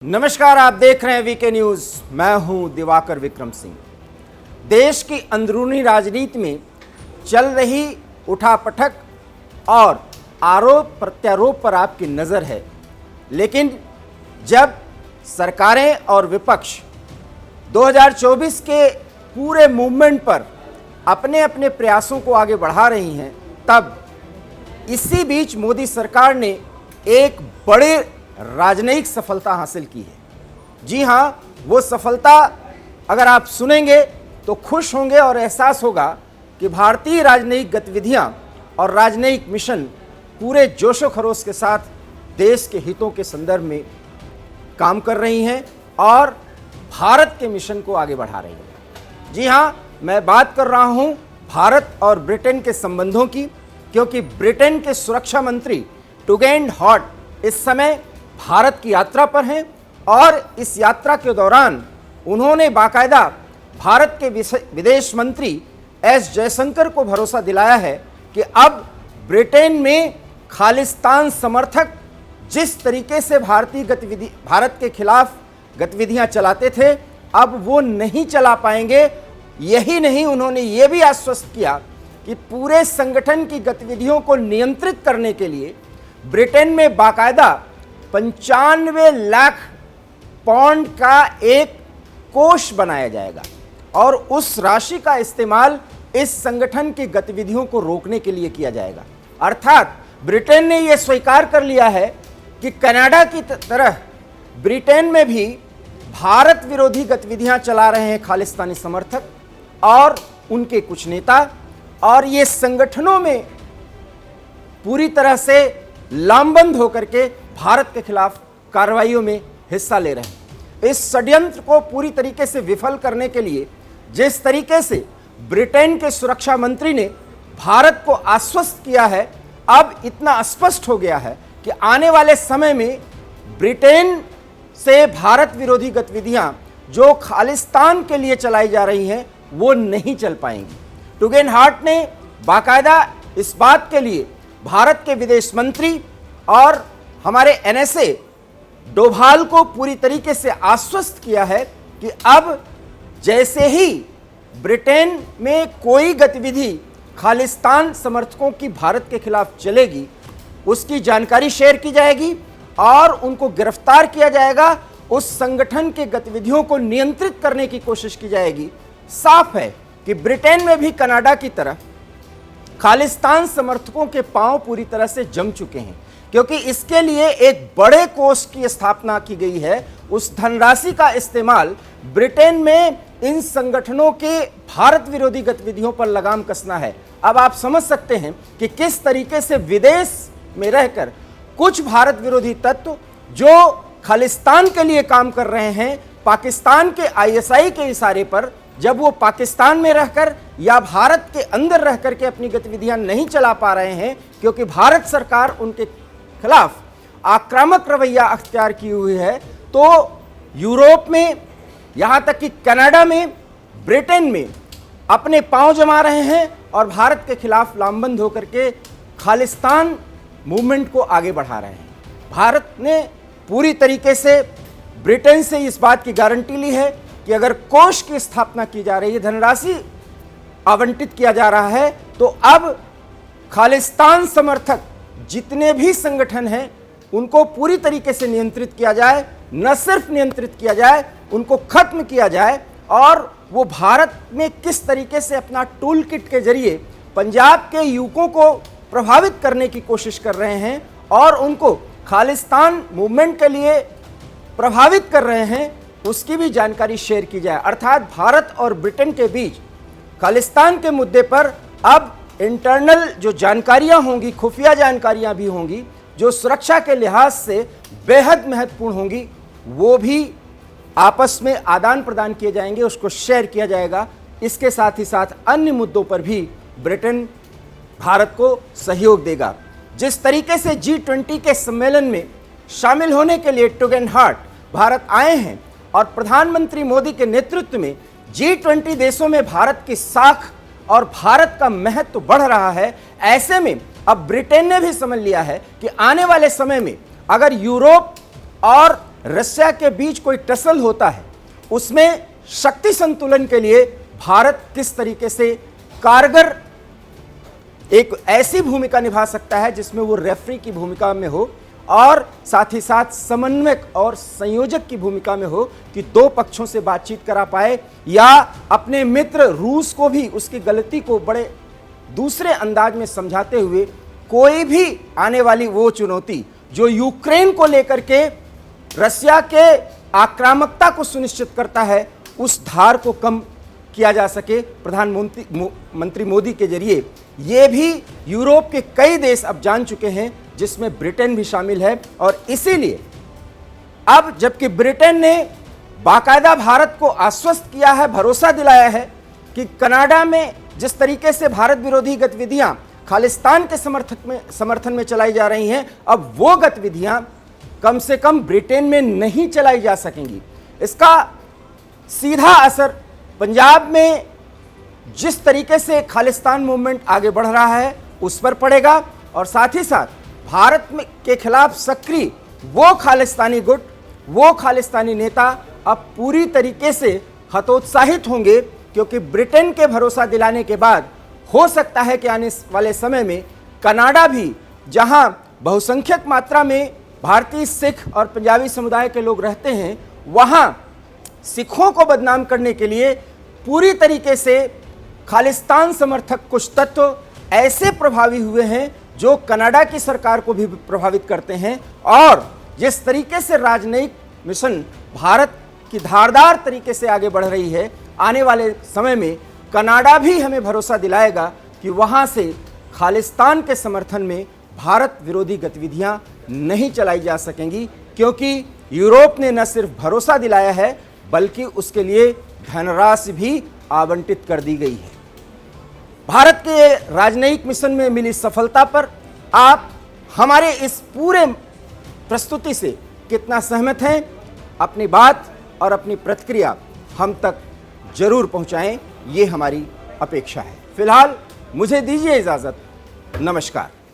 नमस्कार, आप देख रहे हैं वीके न्यूज। मैं हूं दिवाकर विक्रम सिंह। देश की अंदरूनी राजनीति में चल रही उठापटक और आरोप प्रत्यारोप पर आपकी नज़र है, लेकिन जब सरकारें और विपक्ष 2024 के पूरे मूवमेंट पर अपने अपने प्रयासों को आगे बढ़ा रही हैं, तब इसी बीच मोदी सरकार ने एक बड़े राजनयिक सफलता हासिल की है। जी हाँ, वो सफलता अगर आप सुनेंगे तो खुश होंगे और एहसास होगा कि भारतीय राजनयिक गतिविधियां और राजनयिक मिशन पूरे जोशो खरोश के साथ देश के हितों के संदर्भ में काम कर रही हैं और भारत के मिशन को आगे बढ़ा रही हैं। जी हाँ, मैं बात कर रहा हूं भारत और ब्रिटेन के संबंधों की, क्योंकि ब्रिटेन के सुरक्षा मंत्री टुगेन हॉट इस समय भारत की यात्रा पर हैं और इस यात्रा के दौरान उन्होंने बाकायदा भारत के विदेश मंत्री एस जयशंकर को भरोसा दिलाया है कि अब ब्रिटेन में खालिस्तान समर्थक जिस तरीके से भारत के खिलाफ गतिविधियां चलाते थे, अब वो नहीं चला पाएंगे। यही नहीं, उन्होंने ये भी आश्वस्त किया कि पूरे संगठन की गतिविधियों को नियंत्रित करने के लिए ब्रिटेन में बाकायदा 95 लाख पाउंड का एक कोष बनाया जाएगा और उस राशि का इस्तेमाल इस संगठन की गतिविधियों को रोकने के लिए किया जाएगा। अर्थात ब्रिटेन ने यह स्वीकार कर लिया है कि कनाडा की तरह ब्रिटेन में भी भारत विरोधी गतिविधियां चला रहे हैं खालिस्तानी समर्थक और उनके कुछ नेता, और ये संगठनों में पूरी तरह से लामबंद होकर के भारत के खिलाफ कार्रवाइयों में हिस्सा ले रहे हैं। इस षड्यंत्र को पूरी तरीके से विफल करने के लिए जिस तरीके से ब्रिटेन के सुरक्षा मंत्री ने भारत को आश्वस्त किया है, अब इतना स्पष्ट हो गया है कि आने वाले समय में ब्रिटेन से भारत विरोधी गतिविधियां जो खालिस्तान के लिए चलाई जा रही हैं वो नहीं चल पाएंगी। टुगेन हॉट ने बाकायदा इस बात के लिए भारत के विदेश मंत्री और हमारे एनएसए डोभाल को पूरी तरीके से आश्वस्त किया है कि अब जैसे ही ब्रिटेन में कोई गतिविधि खालिस्तान समर्थकों की भारत के खिलाफ चलेगी, उसकी जानकारी शेयर की जाएगी और उनको गिरफ्तार किया जाएगा, उस संगठन के गतिविधियों को नियंत्रित करने की कोशिश की जाएगी। साफ है कि ब्रिटेन में भी कनाडा की तरह खालिस्तान समर्थकों के पांव पूरी तरह से जम चुके हैं, क्योंकि इसके लिए एक बड़े कोष की स्थापना की गई है। उस धनराशि का इस्तेमाल ब्रिटेन में इन संगठनों के भारत विरोधी गतिविधियों पर लगाम कसना है। अब आप समझ सकते हैं कि किस तरीके से विदेश में रहकर कुछ भारत विरोधी तत्व जो खालिस्तान के लिए काम कर रहे हैं, पाकिस्तान के आईएसआई के इशारे पर, जब वो पाकिस्तान में रहकर या भारत के अंदर रहकर के अपनी गतिविधियां नहीं चला पा रहे हैं, क्योंकि भारत सरकार उनके खिलाफ आक्रामक रवैया अख्तियार की हुई है, तो यूरोप में, यहां तक कि कनाडा में, ब्रिटेन में अपने पांव जमा रहे हैं और भारत के खिलाफ लामबंद होकर के खालिस्तान मूवमेंट को आगे बढ़ा रहे हैं। भारत ने पूरी तरीके से ब्रिटेन से इस बात की गारंटी ली है कि अगर कोष की स्थापना की जा रही है, धनराशि आवंटित किया जा रहा है, तो अब खालिस्तान समर्थक जितने भी संगठन हैं उनको पूरी तरीके से नियंत्रित किया जाए। न सिर्फ नियंत्रित किया जाए, उनको खत्म किया जाए। और वो भारत में किस तरीके से अपना टूल किट के जरिए पंजाब के युवकों को प्रभावित करने की कोशिश कर रहे हैं और उनको खालिस्तान मूवमेंट के लिए प्रभावित कर रहे हैं, उसकी भी जानकारी शेयर की जाए। अर्थात भारत और ब्रिटेन के बीच खालिस्तान के मुद्दे पर अब इंटरनल जो जानकारियां होंगी, खुफिया जानकारियां भी होंगी, जो सुरक्षा के लिहाज से बेहद महत्वपूर्ण होंगी, वो भी आपस में आदान प्रदान किए जाएंगे, उसको शेयर किया जाएगा। इसके साथ ही साथ अन्य मुद्दों पर भी ब्रिटेन भारत को सहयोग देगा। जिस तरीके से G20 के सम्मेलन में शामिल होने के लिए टुगेन हॉट भारत आए हैं और प्रधानमंत्री मोदी के नेतृत्व में G20 देशों में भारत की साख और भारत का महत्व बढ़ रहा है, ऐसे में अब ब्रिटेन ने भी समझ लिया है कि आने वाले समय में अगर यूरोप और रशिया के बीच कोई टसल होता है, उसमें शक्ति संतुलन के लिए भारत किस तरीके से कारगर एक ऐसी भूमिका निभा सकता है जिसमें वो रेफरी की भूमिका में हो और साथ ही साथ समन्वयक और संयोजक की भूमिका में हो कि दो पक्षों से बातचीत करा पाए, या अपने मित्र रूस को भी उसकी गलती को बड़े दूसरे अंदाज में समझाते हुए कोई भी आने वाली वो चुनौती जो यूक्रेन को लेकर के रशिया के आक्रामकता को सुनिश्चित करता है, उस धार को कम किया जा सके। प्रधानमंत्री मोदी के जरिए ये भी यूरोप के कई देश अब जान चुके हैं, जिसमें ब्रिटेन भी शामिल है। और इसीलिए अब जबकि ब्रिटेन ने बाकायदा भारत को आश्वस्त किया है, भरोसा दिलाया है कि कनाडा में जिस तरीके से भारत विरोधी गतिविधियां खालिस्तान के समर्थन में चलाई जा रही हैं, अब वो गतिविधियां कम से कम ब्रिटेन में नहीं चलाई जा सकेंगी। इसका सीधा असर पंजाब में जिस तरीके से खालिस्तान मूवमेंट आगे बढ़ रहा है उस पर पड़ेगा, और साथ ही साथ भारत में के खिलाफ सक्रिय वो खालिस्तानी गुट, वो खालिस्तानी नेता अब पूरी तरीके से हतोत्साहित होंगे, क्योंकि ब्रिटेन के भरोसा दिलाने के बाद हो सकता है कि आने वाले समय में कनाडा भी, जहां बहुसंख्यक मात्रा में भारतीय सिख और पंजाबी समुदाय के लोग रहते हैं, वहां सिखों को बदनाम करने के लिए पूरी तरीके से खालिस्तान समर्थक कुछ तत्व ऐसे प्रभावी हुए हैं जो कनाडा की सरकार को भी प्रभावित करते हैं। और जिस तरीके से राजनयिक मिशन भारत की धारदार तरीके से आगे बढ़ रही है, आने वाले समय में कनाडा भी हमें भरोसा दिलाएगा कि वहां से खालिस्तान के समर्थन में भारत विरोधी गतिविधियां नहीं चलाई जा सकेंगी, क्योंकि यूरोप ने न सिर्फ भरोसा दिलाया है बल्कि उसके लिए धनराशि भी आवंटित कर दी गई है। भारत के राजनयिक मिशन में मिली सफलता पर आप हमारे इस पूरे प्रस्तुति से कितना सहमत हैं? अपनी बात और अपनी प्रतिक्रिया हम तक जरूर पहुंचाएं, ये हमारी अपेक्षा है। फिलहाल मुझे दीजिए इजाजत। नमस्कार।